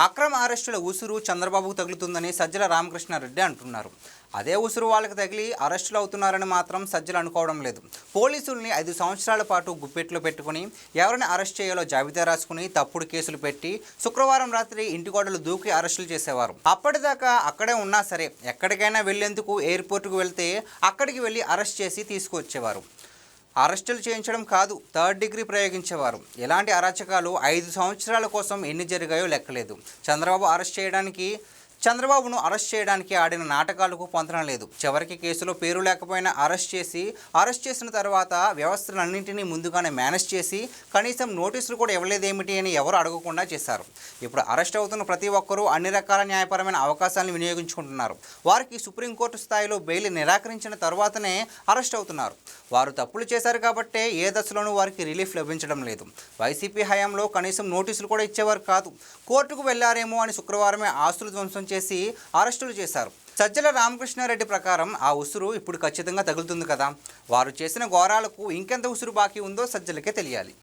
అక్రమ అరెస్టుల ఉసురు చంద్రబాబుకు తగులుతుందని సజ్జల రామకృష్ణారెడ్డి అంటున్నారు. అదే ఉసురు వాళ్ళకి తగిలి అరెస్టులు అవుతున్నారని మాత్రం సజ్జలు అనుకోవడం లేదు. పోలీసుల్ని 5 సంవత్సరాల పాటు గుప్పెట్లో పెట్టుకుని ఎవరిని అరెస్ట్ చేయాలో జాబితా రాసుకుని తప్పుడు కేసులు పెట్టి శుక్రవారం రాత్రి ఇంటిగోడలు దూకి అరెస్టులు చేసేవారు. అప్పటిదాకా అక్కడే ఉన్నా సరే ఎక్కడికైనా వెళ్లేందుకు ఎయిర్పోర్టుకు వెళ్తే అక్కడికి వెళ్ళి అరెస్ట్ చేసి తీసుకువచ్చేవారు. అరెస్టులు చేయించడం కాదు, 3rd డిగ్రీ ప్రయోగించేవారు. ఇలాంటి అరాచకాలు 5 సంవత్సరాల కోసం ఎన్ని జరిగాయో లెక్కలేదు. చంద్రబాబును అరెస్ట్ చేయడానికి ఆడిన నాటకాలకు పొంతన లేదు. చివరికి కేసులో పేరు లేకపోయినా అరెస్ట్ చేసిన తర్వాత వ్యవస్థలన్నింటినీ ముందుగానే మేనేజ్ చేసి కనీసం నోటీసులు కూడా ఇవ్వలేదేమిటి అని ఎవరు అడగకుండా చేశారు. ఇప్పుడు అరెస్ట్ అవుతున్న ప్రతి ఒక్కరూ అన్ని రకాల న్యాయపరమైన అవకాశాలను వినియోగించుకుంటున్నారు. వారికి సుప్రీంకోర్టు స్థాయిలో బెయిల్ నిరాకరించిన తర్వాతనే అరెస్ట్ అవుతున్నారు. వారు తప్పులు చేశారు కాబట్టే ఏ దశలోనూ వారికి రిలీఫ్ లభించడం లేదు. వైసీపీ హయాంలో కనీసం నోటీసులు కూడా ఇచ్చేవారు కాదు. కోర్టుకు వెళ్లారేమో అని శుక్రవారమే ఆస్తులు ధ్వంసం చేసి అరెస్టులు చేశారు. సజ్జల రామకృష్ణారెడ్డి ప్రకారం ఆ ఉసురు ఇప్పుడు ఖచ్చితంగా తగులుతుంది కదా. వారు చేసిన ఘోరాలకు ఇంకెంత ఉసురు బాకీ ఉందో సజ్జలకే తెలియాలి.